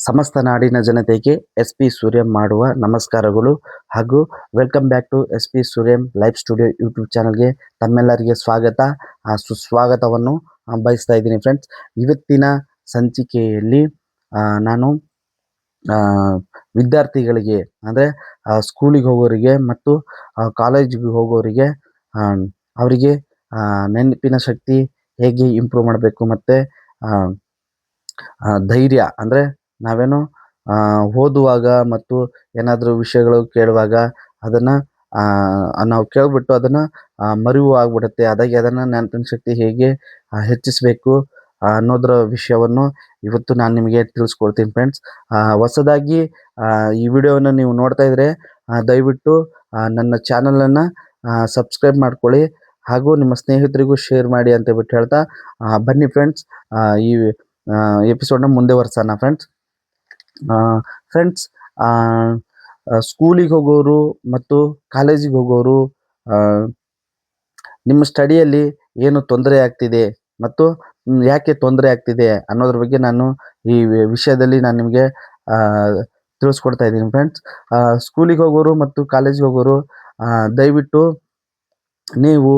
ಸಮಸ್ತ ನಾಡಿನ ಜನತೆಗೆ ಎಸ್ ಪಿ ಸೂರ್ಯಂ ಮಾಡುವ ನಮಸ್ಕಾರಗಳು ಹಾಗೂ welcome back to S P Suryam live studio YouTube ಚಾನಲ್ಗೆ ತಮ್ಮೆಲ್ಲರಿಗೆ ಸ್ವಾಗತ ಸುಸ್ವಾಗತವನ್ನು ಬಯಸ್ತಾ ಇದ್ದೀನಿ ಫ್ರೆಂಡ್ಸ್. ಇವತ್ತಿನ ಸಂಚಿಕೆಯಲ್ಲಿ ನಾನು ವಿದ್ಯಾರ್ಥಿಗಳಿಗೆ ಅಂದರೆ ಸ್ಕೂಲಿಗೆ ಹೋಗೋರಿಗೆ ಮತ್ತು ಕಾಲೇಜಿಗೆ ಹೋಗೋರಿಗೆ ಅವರಿಗೆ ನೆನಪಿನ ಶಕ್ತಿ ಹೇಗೆ ಇಂಪ್ರೂವ್ ಮಾಡಬೇಕು ಮತ್ತು ಧೈರ್ಯ ಅಂದರೆ ನಾವೇನು ಓದುವಾಗ ಮತ್ತು ಏನಾದರೂ ವಿಷಯಗಳು ಕೇಳುವಾಗ ಅದನ್ನು ನಾವು ಕೇಳಿಬಿಟ್ಟು ಅದನ್ನು ಮರೆವು ಆಗ್ಬಿಡುತ್ತೆ. ಅದಾಗಿ ಅದನ್ನು ನೆನಪಿನ ಶಕ್ತಿ ಹೇಗೆ ಹೆಚ್ಚಿಸಬೇಕು ಅನ್ನೋದರ ವಿಷಯವನ್ನು ಇವತ್ತು ನಾನು ನಿಮಗೆ ತಿಳಿಸ್ಕೊಡ್ತೀನಿ ಫ್ರೆಂಡ್ಸ್. ಹೊಸದಾಗಿ ಈ ವಿಡಿಯೋವನ್ನು ನೀವು ನೋಡ್ತಾ ಇದ್ದರೆ ದಯವಿಟ್ಟು ನನ್ನ ಚಾನಲನ್ನು ಸಬ್ಸ್ಕ್ರೈಬ್ ಮಾಡ್ಕೊಳ್ಳಿ ಹಾಗೂ ನಿಮ್ಮ ಸ್ನೇಹಿತರಿಗೂ ಶೇರ್ ಮಾಡಿ ಅಂತ ಬಿಟ್ಟು ಹೇಳ್ತಾ ಬನ್ನಿ ಫ್ರೆಂಡ್ಸ್, ಈ ಎಪಿಸೋಡ್ನ ಮುಂದೆ ವರ್ಸೋಣ ಫ್ರೆಂಡ್ಸ್. ಸ್ಕೂಲಿಗೆ ಹೋಗೋರು ಮತ್ತು ಕಾಲೇಜಿಗೆ ಹೋಗೋರು ನಿಮ್ಮ ಸ್ಟಡಿಯಲ್ಲಿ ಏನು ತೊಂದರೆ ಆಗ್ತಿದೆ ಮತ್ತು ಯಾಕೆ ತೊಂದರೆ ಆಗ್ತಿದೆ ಅನ್ನೋದ್ರ ಬಗ್ಗೆ ನಾನು ಈ ವಿಷಯದಲ್ಲಿ ನಾನು ನಿಮಗೆ ತಿಳಿಸ್ಕೊಡ್ತಾ ಇದ್ದೀನಿ ಫ್ರೆಂಡ್ಸ್. ಸ್ಕೂಲಿಗೆ ಹೋಗೋರು ಮತ್ತು ಕಾಲೇಜಿಗೆ ಹೋಗೋರು ದಯವಿಟ್ಟು ನೀವು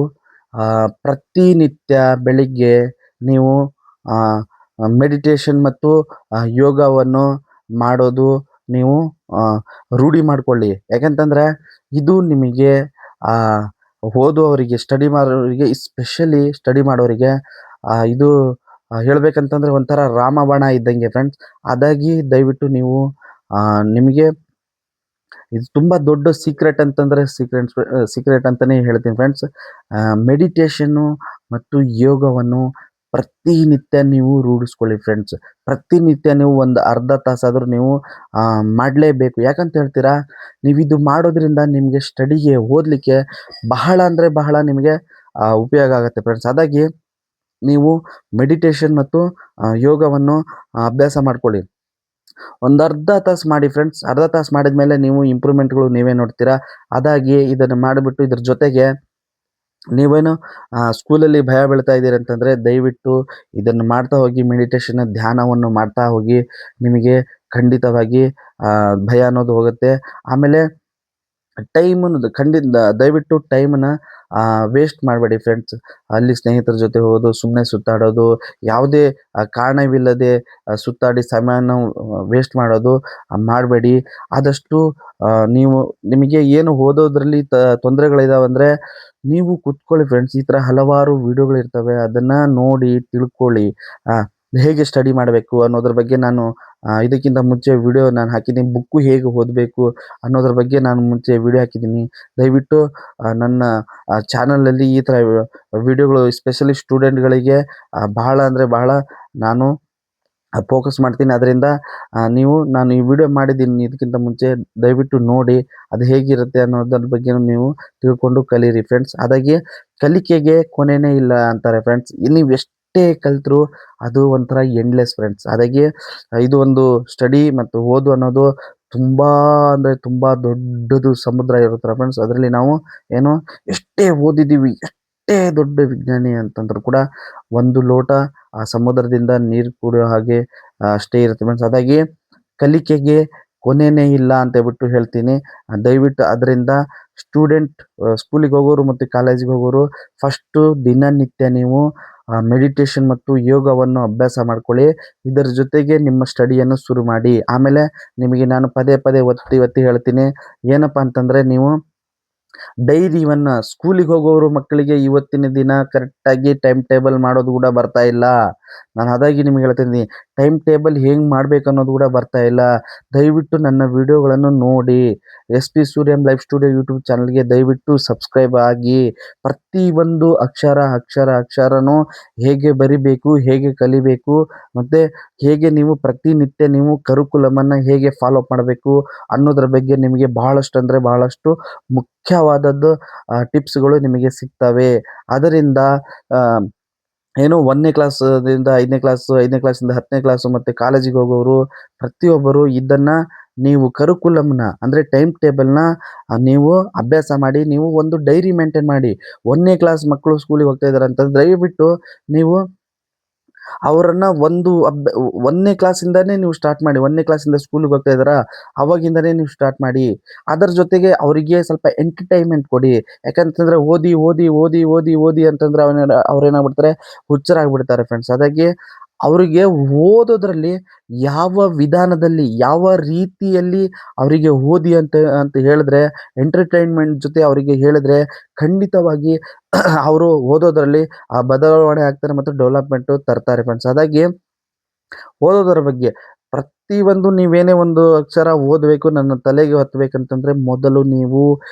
ಪ್ರತಿನಿತ್ಯ ಬೆಳಿಗ್ಗೆ ನೀವು ಮೆಡಿಟೇಷನ್ ಮತ್ತು ಯೋಗವನ್ನು ಮಾಡೋದು ನೀವು ರೂಢಿ ಮಾಡಿಕೊಳ್ಳಿ. ಯಾಕಂತಂದರೆ ಇದು ನಿಮಗೆ ಓದುವವರಿಗೆ, ಸ್ಟಡಿ ಮಾಡೋರಿಗೆ, ಎಸ್ಪೆಷಲಿ ಸ್ಟಡಿ ಮಾಡೋರಿಗೆ ಇದು ಹೇಳಬೇಕಂತಂದರೆ ಒಂಥರ ರಾಮಬಾಣ ಇದ್ದಂಗೆ ಫ್ರೆಂಡ್ಸ್. ಅದಾಗಿ ದಯವಿಟ್ಟು ನೀವು ನಿಮಗೆ ಇದು ತುಂಬ ದೊಡ್ಡ ಸೀಕ್ರೆಟ್ ಅಂತಂದರೆ ಸೀಕ್ರೆಟ್ ಅಂತಲೇ ಹೇಳ್ತೀನಿ ಫ್ರೆಂಡ್ಸ್. ಮೆಡಿಟೇಷನ್ನು ಮತ್ತು ಯೋಗವನ್ನು ಪ್ರತಿನಿತ್ಯ ನೀವು ರೂಢಿಸ್ಕೊಳ್ಳಿ ಫ್ರೆಂಡ್ಸ್. ಪ್ರತಿನಿತ್ಯ ನೀವು ಒಂದು ಅರ್ಧ ತಾಸಾದರೂ ನೀವು ಮಾಡಲೇಬೇಕು. ಯಾಕಂತ ಹೇಳ್ತೀರಾ, ನೀವು ಇದು ಮಾಡೋದ್ರಿಂದ ನಿಮಗೆ ಸ್ಟಡಿಗೆ ಓದಲಿಕ್ಕೆ ಬಹಳ ಅಂದರೆ ಬಹಳ ನಿಮಗೆ ಉಪಯೋಗ ಆಗುತ್ತೆ ಫ್ರೆಂಡ್ಸ್. ಅದಾಗಿ ನೀವು ಮೆಡಿಟೇಷನ್ ಮತ್ತು ಯೋಗವನ್ನು ಅಭ್ಯಾಸ ಮಾಡ್ಕೊಳ್ಳಿ. ಒಂದು ಅರ್ಧ ತಾಸು ಮಾಡಿ ಫ್ರೆಂಡ್ಸ್. ಅರ್ಧ ತಾಸು ಮಾಡಿದ ಮೇಲೆ ನೀವು ಇಂಪ್ರೂವ್ಮೆಂಟ್ಗಳು ನೀವೇ ನೋಡ್ತೀರಾ. ಅದಾಗಿ ಇದನ್ನು ಮಾಡಿಬಿಟ್ಟು ಇದ್ರ ಜೊತೆಗೆ ನೀವೇನು ಸ್ಕೂಲಲ್ಲಿ ಭಯ ಬೀಳ್ತಾ ಇದ್ದೀರಿ ಅಂತಂದರೆ ದಯವಿಟ್ಟು ಇದನ್ನು ಮಾಡ್ತಾ ಹೋಗಿ, ಮೆಡಿಟೇಷನ್ ಧ್ಯಾನವನ್ನು ಮಾಡ್ತಾ ಹೋಗಿ. ನಿಮಗೆ ಖಂಡಿತವಾಗಿ ಭಯ ಅನ್ನೋದು ಹೋಗುತ್ತೆ. ಆಮೇಲೆ ಟೈಮನ್ನು ದಯವಿಟ್ಟು ಟೈಮನ್ನು ವೇಸ್ಟ್ ಮಾಡಬೇಡಿ ಫ್ರೆಂಡ್ಸ್. ಅಲ್ಲಿ ಸ್ನೇಹಿತರ ಜೊತೆ ಹೋಗೋದು, ಸುಮ್ಮನೆ ಸುತ್ತಾಡೋದು, ಯಾವುದೇ ಕಾರಣವಿಲ್ಲದೆ ಸುತ್ತಾಡಿ ಸಮಯನ ವೇಸ್ಟ್ ಮಾಡೋದು ಮಾಡಬೇಡಿ. ಆದಷ್ಟು ನಿಮಗೆ ಏನು ಓದೋದ್ರಲ್ಲಿ ತೊಂದರೆಗಳಿದಾವೆ ಅಂದರೆ ನೀವು ಕೂತ್ಕೊಳ್ಳಿ ಫ್ರೆಂಡ್ಸ್. ಈ ಥರ ಹಲವಾರು ವಿಡಿಯೋಗಳಿರ್ತವೆ, ಅದನ್ನು ನೋಡಿ ತಿಳ್ಕೊಳ್ಳಿ. ಹೇಗೆ ಸ್ಟಡಿ ಮಾಡಬೇಕು ಅನ್ನೋದ್ರ ಬಗ್ಗೆ ನಾನು ಇದಕ್ಕಿಂತ ಮುಂಚೆ ವಿಡಿಯೋ ನಾನು ಹಾಕಿದ್ದೀನಿ. ಬುಕ್ಕು ಹೇಗೆ ಓದಬೇಕು ಅನ್ನೋದ್ರ ಬಗ್ಗೆ ನಾನು ಮುಂಚೆ ವಿಡಿಯೋ ಹಾಕಿದ್ದೀನಿ. ದಯವಿಟ್ಟು ನನ್ನ ಚಾನಲಲ್ಲಿ ಈ ಥರ ವಿಡಿಯೋಗಳು ಎಸ್ಪೆಷಲಿ ಸ್ಟೂಡೆಂಟ್ಗಳಿಗೆ ಬಹಳ ಅಂದರೆ ಬಹಳ ನಾನು ಫೋಕಸ್ ಮಾಡ್ತೀನಿ. ಅದರಿಂದ ನಾನು ಈ ವಿಡಿಯೋ ಮಾಡಿದ್ದೀನಿ ಇದಕ್ಕಿಂತ ಮುಂಚೆ, ದಯವಿಟ್ಟು ನೋಡಿ ಅದು ಹೇಗಿರುತ್ತೆ ಅನ್ನೋದ್ರ ಬಗ್ಗೆ ನೀವು ತಿಳ್ಕೊಂಡು ಕಲೀರಿ ಫ್ರೆಂಡ್ಸ್. ಅದಾಗಿ ಕಲಿಕೆಗೆ ಕೊನೆಯೇ ಇಲ್ಲ ಅಂತಾರೆ ಫ್ರೆಂಡ್ಸ್. ನೀವು ಎಷ್ಟೇ ಕಲಿತರೂ ಅದು ಒಂಥರ ಎಂಡ್ಲೆಸ್ ಫ್ರೆಂಡ್ಸ್. ಅದಾಗಿ ಇದು ಒಂದು ಸ್ಟಡಿ ಮತ್ತು ಓದು ಅನ್ನೋದು ತುಂಬ ಅಂದರೆ ತುಂಬ ದೊಡ್ಡದು ಸಮುದ್ರ ಇರುತ್ತಾರೆ ಫ್ರೆಂಡ್ಸ್. ಅದರಲ್ಲಿ ನಾವು ಏನು ಎಷ್ಟೇ ಓದಿದ್ದೀವಿ, ಎಷ್ಟೇ ದೊಡ್ಡ ವಿಜ್ಞಾನಿ ಅಂತಂದ್ರೂ ಕೂಡ ಒಂದು ಲೋಟ ಆ ಸಮುದ್ರದಿಂದ ನೀರು ಕುಡಿಯೋ ಹಾಗೆ ಅಷ್ಟೇ ಇರುತ್ತೆ ಫ್ರೆಂಡ್ಸ್. ಅದಾಗಿ ಕಲಿಕೆಗೆ ಕೊನೆಯೇ ಇಲ್ಲ ಅಂತ ಹೇಳ್ಬಿಟ್ಟು ಹೇಳ್ತೀನಿ. ದಯವಿಟ್ಟು ಅದರಿಂದ ಸ್ಕೂಲಿಗೆ ಹೋಗೋರು ಮತ್ತು ಕಾಲೇಜಿಗೆ ಹೋಗೋರು ಫಸ್ಟು ದಿನನಿತ್ಯ ನೀವು ಮೆಡಿಟೇಷನ್ ಮತ್ತು ಯೋಗವನ್ನು ಅಭ್ಯಾಸ ಮಾಡ್ಕೊಳ್ಳಿ. ಇದರ ಜೊತೆಗೆ ನಿಮ್ಮ ಸ್ಟಡಿಯನ್ನು ಶುರು ಮಾಡಿ. ಆಮೇಲೆ ನಿಮಗೆ ನಾನು ಪದೇ ಪದೇ ಒತ್ತಿ ಹೇಳ್ತೀನಿ, ಏನಪ್ಪ ಅಂತಂದರೆ ನೀವು ಡೈರಿಯನ್ನು ಸ್ಕೂಲಿಗೆ ಹೋಗೋರು ಮಕ್ಕಳಿಗೆ ಇವತ್ತಿನ ದಿನ ಕರೆಕ್ಟಾಗಿ ಟೈಮ್ ಟೇಬಲ್ ಮಾಡೋದು ಕೂಡ ಬರ್ತಾ ಇಲ್ಲ. ನಾನು ಅದಾಗಿ ನಿಮಗೆ ಹೇಳ್ತೀನಿ, ಟೈಮ್ ಟೇಬಲ್ ಹೆಂಗೆ ಮಾಡಬೇಕು ಅನ್ನೋದು ಕೂಡ ಬರ್ತಾ ಇಲ್ಲ. ದಯವಿಟ್ಟು ನನ್ನ ವಿಡಿಯೋಗಳನ್ನು ನೋಡಿ. S P Suryam live studio YouTube ಚಾನಲ್ಗೆ ದಯವಿಟ್ಟು ಸಬ್ಸ್ಕ್ರೈಬ್ ಆಗಿ. ಪ್ರತಿಯೊಂದು ಅಕ್ಷರನೂ ಹೇಗೆ ಬರಿಬೇಕು, ಹೇಗೆ ಕಲಿಬೇಕು ಮತ್ತು ಹೇಗೆ ನೀವು ಪ್ರತಿನಿತ್ಯ ನೀವು ಕರಿಕ್ಯುಲಮನ್ನು ಹೇಗೆ ಫಾಲೋ ಮಾಡಬೇಕು ಅನ್ನೋದ್ರ ಬಗ್ಗೆ ನಿಮಗೆ ಬಹಳಷ್ಟು ಅಂದರೆ ಬಹಳಷ್ಟು ಮುಖ್ಯವಾದದ್ದು ಟಿಪ್ಸ್ಗಳು ನಿಮಗೆ ಸಿಗ್ತವೆ. ಅದರಿಂದ ಏನು 1ನೇ ಕ್ಲಾಸ್ದಿಂದ 5ನೇ ಕ್ಲಾಸು, 5ನೇ ಕ್ಲಾಸಿಂದ 10ನೇ ಕ್ಲಾಸು ಮತ್ತು ಕಾಲೇಜಿಗೆ ಹೋಗೋರು ಪ್ರತಿಯೊಬ್ಬರು ಇದನ್ನು ನೀವು ಕರಿಕ್ಯುಲಮ್ನ ಅಂದರೆ ಟೈಮ್ ಟೇಬಲ್ನ ನೀವು ಅಭ್ಯಾಸ ಮಾಡಿ. ನೀವು ಒಂದು ಡೈರಿ ಮೇಂಟೈನ್ ಮಾಡಿ. 1ನೇ ಕ್ಲಾಸ್ ಮಕ್ಕಳು ಸ್ಕೂಲಿಗೆ ಹೋಗ್ತಾ ಇದ್ದಾರೆ ಅಂತಂದ್ರೆ ದಯವಿಟ್ಟು ನೀವು ಅವರನ್ನ ಒಂದು 1ನೇ ಕ್ಲಾಸಿಂದಾನೇ ನೀವು ಸ್ಟಾರ್ಟ್ ಮಾಡಿ. 1ನೇ ಕ್ಲಾಸಿಂದ ಸ್ಕೂಲಿಗೆ ಹೋಗ್ತಾ ಇದ್ದಾರಾ? ಅವಾಗಿಂದನೇ ನೀವು ಸ್ಟಾರ್ಟ್ ಮಾಡಿ. ಅದರ ಜೊತೆಗೆ ಅವರಿಗೆ ಸ್ವಲ್ಪ ಎಂಟರ್‌ಟೈನ್‌ಮೆಂಟ್ ಕೊಡಿ. ಯಾಕಂತಂದ್ರೆ ಓದಿ, ಓದಿ, ಓದಿ, ಓದಿ, ಓದಿ ಅಂತಂದ್ರೆ ಅವ್ರೇನಾಗ್ಬಿಡ್ತಾರೆ ಹುಚ್ಚರಾಗ್ಬಿಡ್ತಾರೆ ಫ್ರೆಂಡ್ಸ್. ಹಾಗಾಗಿ ಅವರಿಗೆ ಓದೋದ್ರಲ್ಲಿ ಯಾವ ವಿಧಾನದಲ್ಲಿ, ಯಾವ ರೀತಿಯಲ್ಲಿ ಅವರಿಗೆ ಓದಿ ಅಂತ ಅಂತ ಹೇಳಿದ್ರೆ, ಎಂಟರ್‌ಟೈನ್‌ಮೆಂಟ್ ಜೊತೆ ಅವರಿಗೆ ಹೇಳಿದ್ರೆ ಖಂಡಿತವಾಗಿ ಅವರು ಓದೋದ್ರಲ್ಲಿ ಬದಲಾವಣೆ ಆಗ್ತಾರೆ ಮತ್ತು ಡೆವಲಪ್‌ಮೆಂಟು ತರ್ತಾರೆ ಫ್ರೆಂಡ್ಸ್. ಹಾಗಾಗಿ ಓದೋದರ ಬಗ್ಗೆ ಪ್ರತಿಯೊಂದು ನೀವೇನೇ ಒಂದು ಅಕ್ಷರ ಓದಬೇಕು, ನನ್ನ ತಲೆಗೆ ಹತ್ತಬೇಕಂತಂದ್ರೆ ಮೊದಲು ನೀವು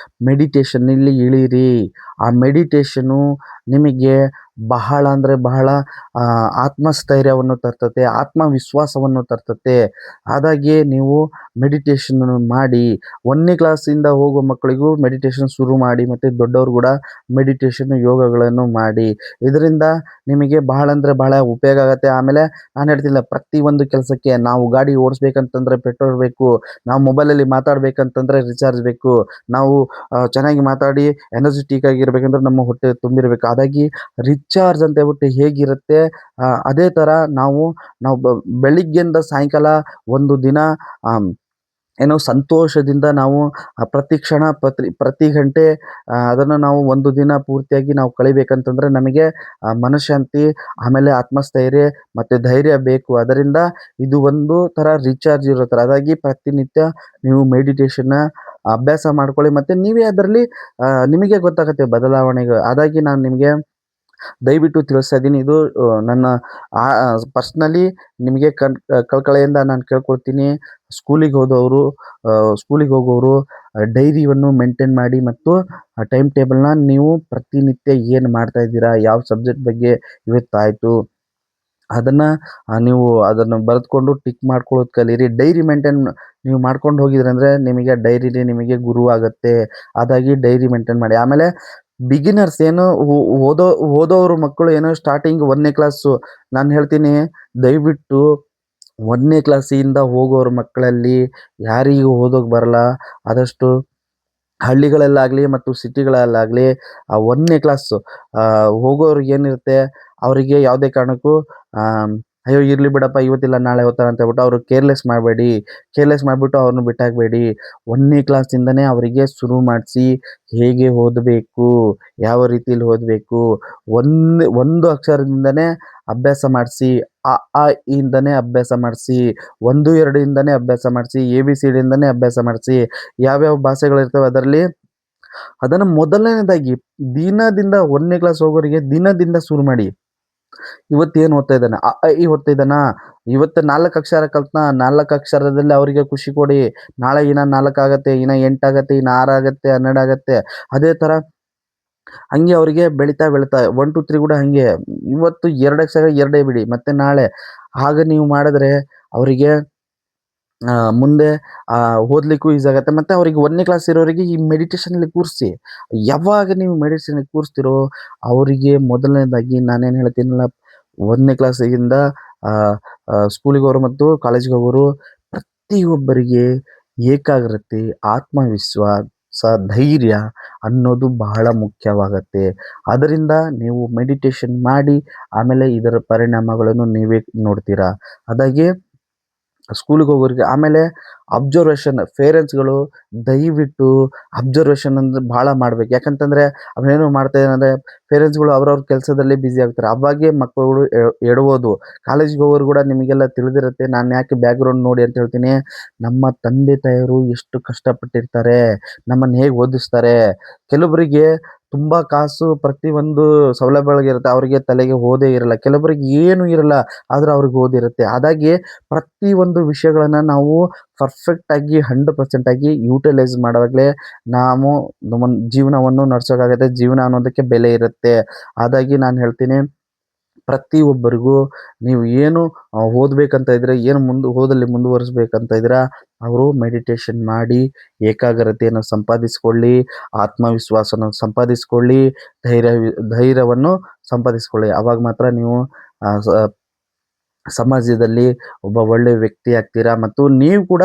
ಮೆಡಿಟೇಷನ್ನಲ್ಲಿ ಇಳೀರಿ. ಆ ಮೆಡಿಟೇಷನ್ನು ನಿಮಗೆ ಬಹಳ ಅಂದರೆ ಬಹಳ ಆತ್ಮಸ್ಥೈರ್ಯವನ್ನು ತರ್ತತೆ, ಆತ್ಮವಿಶ್ವಾಸವನ್ನು ತರ್ತತೆ. ಹಾಗಾಗಿ ನೀವು ಮೆಡಿಟೇಷನನ್ನು ಮಾಡಿ. 1ನೇ ಕ್ಲಾಸಿಂದ ಹೋಗೋ ಮಕ್ಕಳಿಗೂ ಮೆಡಿಟೇಷನ್ ಶುರು ಮಾಡಿ, ಮತ್ತು ದೊಡ್ಡವರು ಕೂಡ ಮೆಡಿಟೇಷನ್ ಯೋಗಗಳನ್ನು ಮಾಡಿ. ಇದರಿಂದ ನಿಮಗೆ ಬಹಳ ಅಂದರೆ ಬಹಳ ಉಪಯೋಗ ಆಗುತ್ತೆ. ಆಮೇಲೆ ನಾನು ಹೇಳ್ತಿಲ್ಲ, ಪ್ರತಿಯೊಂದು ಕೆಲಸಕ್ಕೆ ನಾವು ಗಾಡಿ ಓಡಿಸ್ಬೇಕಂತಂದ್ರೆ ಪೆಟ್ರೋಲ್ ಬೇಕು, ನಾವು ಮೊಬೈಲಲ್ಲಿ ಮಾತಾಡ್ಬೇಕಂತಂದ್ರೆ ರಿಚಾರ್ಜ್ ಬೇಕು, ನಾವು ಚೆನ್ನಾಗಿ ಮಾತಾಡಿ ಎನರ್ಜಿಟಿಕ್ ಆಗಿರ್ಬೇಕಂದ್ರೆ ನಮ್ಮ ಹೊಟ್ಟೆ ತುಂಬಿರಬೇಕು. ಹಾಗಾಗಿ ರಿಚಾರ್ಜ್ ಅಂತ ಹೇಳ್ಬಿಟ್ಟು ಹೇಗಿರುತ್ತೆ, ಅದೇ ಥರ ನಾವು ನಾವು ಬೆಳಿಗ್ಗೆಯಿಂದ ಸಾಯಂಕಾಲ ಒಂದು ದಿನ ಏನೋ ಸಂತೋಷದಿಂದ ನಾವು ಪ್ರತಿ ಕ್ಷಣ ಪ್ರತಿ ಗಂಟೆ ಅದನ್ನು ನಾವು ಒಂದು ದಿನ ಪೂರ್ತಿಯಾಗಿ ನಾವು ಕಳಿಬೇಕಂತಂದ್ರೆ ನಮಗೆ ಮನಃಶಾಂತಿ, ಆಮೇಲೆ ಆತ್ಮಸ್ಥೈರ್ಯ ಮತ್ತು ಧೈರ್ಯ ಬೇಕು. ಅದರಿಂದ ಇದು ಒಂದು ಥರ ರಿಚಾರ್ಜ್ ಇರೋ ಥರ. ಹಾಗಾಗಿ ಪ್ರತಿನಿತ್ಯ ನೀವು ಮೆಡಿಟೇಷನ್ನ ಅಭ್ಯಾಸ ಮಾಡ್ಕೊಳ್ಳಿ, ಮತ್ತು ನೀವೇ ಅದರಲ್ಲಿ ನಿಮಗೆ ಗೊತ್ತಾಗುತ್ತೆ ಬದಲಾವಣೆಗಳು. ಹಾಗಾಗಿ ನಾನು ನಿಮಗೆ ದಯವಿಟ್ಟು ತಿಳಿಸ್ತಾ ಇದ್ದೀನಿ. ಇದು ನನ್ನ ಪರ್ಸ್ನಲಿ ನಿಮಗೆ ಕಳಕಳಿಯಿಂದ ನಾನು ಕೇಳ್ಕೊಳ್ತೀನಿ. ಸ್ಕೂಲಿಗೆ ಹೋದವರು ಸ್ಕೂಲಿಗೆ ಹೋಗೋರು ಡೈರಿಯನ್ನು ಮೇಂಟೈನ್ ಮಾಡಿ, ಮತ್ತು ಟೈಮ್ ಟೇಬಲ್ನ ನೀವು ಪ್ರತಿನಿತ್ಯ ಏನು ಮಾಡ್ತಾ ಇದ್ದೀರಾ, ಯಾವ ಸಬ್ಜೆಕ್ಟ್ ಬಗ್ಗೆ ಇವತ್ತಾಯಿತು ಅದನ್ನು ನೀವು ಅದನ್ನು ಬರೆದುಕೊಂಡು ಟಿಕ್ ಮಾಡ್ಕೊಳ್ಳೋದು ಕಲೀರಿ. ಡೈರಿ ಮೇಂಟೈನ್ ನೀವು ಮಾಡ್ಕೊಂಡು ಹೋಗಿದ್ರಿ ಅಂದರೆ ನಿಮಗೆ ಡೈರಿಲಿ ನಿಮಗೆ ಗುರುವಾಗುತ್ತೆ. ಹಾಗಾಗಿ ಡೈರಿ ಮೇಂಟೈನ್ ಮಾಡಿ. ಆಮೇಲೆ ಬಿಗಿನರ್ಸ್ ಏನು ಓದೋರು ಮಕ್ಕಳು ಏನೋ ಸ್ಟಾರ್ಟಿಂಗ್ 1ನೇ ಕ್ಲಾಸು, ನಾನು ಹೇಳ್ತೀನಿ ದಯವಿಟ್ಟು 1ನೇ ಕ್ಲಾಸಿಂದ ಹೋಗೋರ ಮಕ್ಕಳಲ್ಲಿ ಯಾರಿಗೂ ಓದೋಕೆ ಬರಲ್ಲ, ಆದಷ್ಟು ಹಳ್ಳಿಗಳಲ್ಲಾಗಲಿ ಮತ್ತು ಸಿಟಿಗಳಲ್ಲಾಗಲಿ 1ನೇ ಕ್ಲಾಸು ಹೋಗೋರಿಗೆ ಏನಿರುತ್ತೆ, ಅವರಿಗೆ ಯಾವುದೇ ಕಾರಣಕ್ಕೂ ಅಯ್ಯೋ ಇರಲಿ ಬಿಡಪ್ಪ ಇವತ್ತಿಲ್ಲ ನಾಳೆ ಓದ್ತಾನೆ ಅಂತ ಹೇಳ್ಬಿಟ್ಟು ಅವರು ಕೇರ್ಲೆಸ್ ಮಾಡಬೇಡಿ. ಕೇರ್ಲೆಸ್ ಮಾಡಿಬಿಟ್ಟು ಅವ್ರನ್ನ ಬಿಟ್ಟಾಕಬೇಡಿ. 1ನೇ ಕ್ಲಾಸಿಂದನೇ ಅವರಿಗೆ ಶುರು ಮಾಡಿಸಿ, ಹೇಗೆ ಓದಬೇಕು, ಯಾವ ರೀತಿಯಲ್ಲಿ ಓದಬೇಕು, ಒಂದು ಅಕ್ಷರದಿಂದನೇ ಅಭ್ಯಾಸ ಮಾಡಿಸಿ, ಅ ಆ ಇ ಇಂದನೇ ಅಭ್ಯಾಸ ಮಾಡಿಸಿ, 1 2 ಇಂದನೇ ಅಭ್ಯಾಸ ಮಾಡಿಸಿ, ABCD ಇಂದನೇ ಅಭ್ಯಾಸ ಮಾಡಿಸಿ. ಯಾವ್ಯಾವ ಭಾಷೆಗಳಿರ್ತವೆ ಅದರಲ್ಲಿ ಅದನ್ನು ಮೊದಲನೇದಾಗಿ ದಿನದಿಂದ 1ನೇ ಕ್ಲಾಸ್ ಹೋಗೋರಿಗೆ ದಿನದಿಂದ ಶುರು ಮಾಡಿ. ಇವತ್ತೇನು ಓದ್ತಾ ಇದ್ದಾನೆ, ಅ ಆ ಇ ಓದ್ತಾ ಇದ್ದಾನಾ, ಇವತ್ತು 4 ಅಕ್ಷರ ಕಲ್ತ್ನಾ, 4 ಅಕ್ಷರದಲ್ಲಿ ಅವರಿಗೆ ಖುಷಿ ಕೊಡಿ. ನಾಳೆ ಇನ್ನ 4 ಆಗತ್ತೆ, ಇನ್ನ 8 ಆಗತ್ತೆ, ಇನ್ನ 6 ಆಗತ್ತೆ, 12 ಆಗತ್ತೆ. ಅದೇ ಥರ ಹಂಗೆ ಅವರಿಗೆ ಬೆಳೀತಾ ಬೆಳೀತಾ 1 2 3 ಕೂಡ ಹಂಗೆ. ಇವತ್ತು 2 ಅಕ್ಷರ 2 ಬಿಡಿ, ಮತ್ತೆ ನಾಳೆ ಹಾಗೆ ನೀವು ಮಾಡಿದ್ರೆ ಅವರಿಗೆ ಮುಂದೆ ಓದಲಿಕ್ಕೂ ಈಸಿ ಆಗುತ್ತೆ. ಮತ್ತು ಅವರಿಗೆ 1ನೇ ಕ್ಲಾಸ್ ಇರೋರಿಗೆ ಈ ಮೆಡಿಟೇಷನಲ್ಲಿ ಕೂರಿಸಿ. ಯಾವಾಗ ನೀವು ಮೆಡಿಟೇಷನ್‌ಗೆ ಕೂರಿಸ್ತೀರೋ ಅವರಿಗೆ ಮೊದಲನೇದಾಗಿ ನಾನೇನು ಹೇಳ್ತೀನಲ್ಲ, 1ನೇ ಕ್ಲಾಸಿಗಿಂದ ಸ್ಕೂಲಿಗೆ ಹೋಗೋರು ಮತ್ತು ಕಾಲೇಜಿಗೆ ಹೋಗೋರು ಪ್ರತಿಯೊಬ್ಬರಿಗೆ ಏಕಾಗ್ರತೆ, ಆತ್ಮವಿಶ್ವಾಸ, ಧೈರ್ಯ ಅನ್ನೋದು ಬಹಳ ಮುಖ್ಯವಾಗತ್ತೆ. ಅದರಿಂದ ನೀವು ಮೆಡಿಟೇಷನ್ ಮಾಡಿ, ಆಮೇಲೆ ಇದರ ಪರಿಣಾಮಗಳನ್ನು ನೀವೇ ನೋಡ್ತೀರಾ. ಅದಾಗಿ ಸ್ಕೂಲಿಗೆ ಹೋಗೋರಿಗೆ ಆಮೇಲೆ ಅಬ್ಸರ್ವೇಷನ್ ಪೇರೆಂಟ್ಸ್‌ಗಳು ದಯವಿಟ್ಟು ಅಬ್ಸರ್ವೇಷನ್ ಅಂದ್ರೆ ಭಾಳ ಮಾಡ್ಬೇಕು. ಯಾಕಂತಂದ್ರೆ ಅವನೇನೋ ಮಾಡ್ತಾ ಇದ್ದಾನಂದ್ರೆ ಪೇರೆಂಟ್ಸ್‌ಗಳು ಅವ್ರವ್ರ ಕೆಲಸದಲ್ಲಿ ಬ್ಯುಸಿ ಆಗ್ತಾರೆ. ಅವಾಗೇ ಮಕ್ಕಳುಗಳು ಎಡವೋದು. ಕಾಲೇಜಿಗೆ ಹೋಗೋರು ಕೂಡ ನಿಮಗೆಲ್ಲ ತಿಳಿದಿರುತ್ತೆ. ನಾನು ಯಾಕೆ ಬ್ಯಾಕ್‌ಗ್ರೌಂಡ್ ನೋಡಿ ಅಂತ ಹೇಳ್ತೀನಿ. ನಮ್ಮ ತಂದೆ ತಾಯಿಯರು ಎಷ್ಟು ಕಷ್ಟಪಟ್ಟಿರ್ತಾರೆ, ನಮ್ಮನ್ನು ಹೇಗೆ ಓದಿಸ್ತಾರೆ. ಕೆಲವೊಬ್ಬರಿಗೆ ತುಂಬ ಕಾಸು ಪ್ರತಿಯೊಂದು ಸೌಲಭ್ಯಗಳಿರುತ್ತೆ, ಅವರಿಗೆ ತಲೆಗೆ ಓದೇ ಇರಲ್ಲ. ಕೆಲವೊಬ್ಬರಿಗೆ ಏನೂ ಇರಲ್ಲ, ಆದ್ರೆ ಅವ್ರಿಗೆ ಓದಿರುತ್ತೆ. ಹಾಗಾಗಿ ಪ್ರತಿಯೊಂದು ವಿಷಯಗಳನ್ನು ನಾವು ಪರ್ಫೆಕ್ಟಾಗಿ 100% ಆಗಿ ಯುಟಿಲೈಸ್ ಮಾಡುವಾಗಲೇ ನಾವು ನಮ್ಮ ಜೀವನವನ್ನು ನಡೆಸೋಕ್ಕಾಗುತ್ತೆ. ಜೀವನ ಅನ್ನೋದಕ್ಕೆ ಬೆಲೆ ಇರುತ್ತೆ. ಹಾಗಾಗಿ ನಾನು ಹೇಳ್ತೀನಿ, ಪ್ರತಿಯೊಬ್ಬರಿಗೂ ನೀವು ಏನು ಓದಬೇಕಂತ ಇದ್ರೆ, ಏನು ಓದಲ್ಲಿ ಮುಂದುವರಿಸ್ಬೇಕಂತ ಇದ್ದೀರಾ, ಅವರು ಮೆಡಿಟೇಷನ್ ಮಾಡಿ ಏಕಾಗ್ರತೆಯನ್ನು ಸಂಪಾದಿಸಿಕೊಳ್ಳಿ, ಆತ್ಮವಿಶ್ವಾಸನ ಸಂಪಾದಿಸಿಕೊಳ್ಳಿ, ಧೈರ್ಯವನ್ನು ಸಂಪಾದಿಸಿಕೊಳ್ಳಿ. ಆವಾಗ ಮಾತ್ರ ನೀವು ಸಮಾಜದಲ್ಲಿ ಒಬ್ಬ ಒಳ್ಳೆ ವ್ಯಕ್ತಿ ಆಗ್ತೀರಾ ಮತ್ತು ನೀವು ಕೂಡ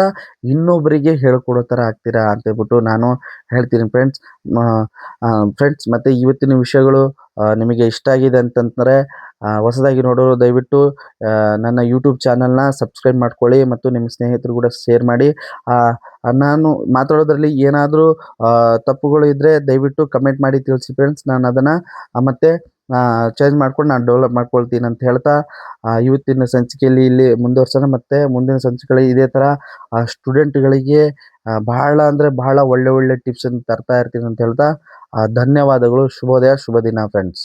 ಇನ್ನೊಬ್ಬರಿಗೆ ಹೇಳ್ಕೊಡೋ ಥರ ಆಗ್ತೀರಾ ಅಂತೇಳ್ಬಿಟ್ಟು ನಾನು ಹೇಳ್ತೀನಿ ಫ್ರೆಂಡ್ಸ್. ಫ್ರೆಂಡ್ಸ್ ಮತ್ತು ಇವತ್ತಿನ ವಿಷಯಗಳು ನಿಮಗೆ ಇಷ್ಟ ಆಗಿದೆ ಅಂತಂದರೆ ಹೊಸದಾಗಿ ನೋಡೋರು ದಯವಿಟ್ಟು ನನ್ನ ಯೂಟ್ಯೂಬ್ ಚಾನಲ್ನ ಸಬ್ಸ್ಕ್ರೈಬ್ ಮಾಡ್ಕೊಳ್ಳಿ ಮತ್ತು ನಿಮ್ಮ ಸ್ನೇಹಿತರು ಕೂಡ ಶೇರ್ ಮಾಡಿ. ನಾನು ಮಾತಾಡೋದ್ರಲ್ಲಿ ಏನಾದರೂ ತಪ್ಪುಗಳು ಇದ್ದರೆ ದಯವಿಟ್ಟು ಕಮೆಂಟ್ ಮಾಡಿ ತಿಳಿಸಿ ಫ್ರೆಂಡ್ಸ್. ನಾನು ಅದನ್ನು ಮತ್ತೆ ಚೇಂಜ್ ಮಾಡ್ಕೊಂಡು ನಾನು ಡೆವಲಪ್ ಮಾಡ್ಕೊಳ್ತೀನಿ ಅಂತ ಹೇಳ್ತಾ ಇವತ್ತಿನ ಸಂಚಿಕೆಯಲ್ಲಿ ಇಲ್ಲಿ ಮುಂದುವರ್ಸೋಣ. ಮತ್ತು ಮುಂದಿನ ಸಂಚಿಕೆಗಳಲ್ಲಿ ಇದೇ ಥರ ಸ್ಟೂಡೆಂಟ್ಗಳಿಗೆ ಬಹಳ ಅಂದರೆ ಬಹಳ ಒಳ್ಳೆ ಒಳ್ಳೆ ಟಿಪ್ಸನ್ನು ತರ್ತಾ ಇರ್ತೀನಿ ಅಂತ ಹೇಳ್ತಾ ಧನ್ಯವಾದಗಳು. ಶುಭೋದಯ, ಶುಭ ದಿನ ಫ್ರೆಂಡ್ಸ್.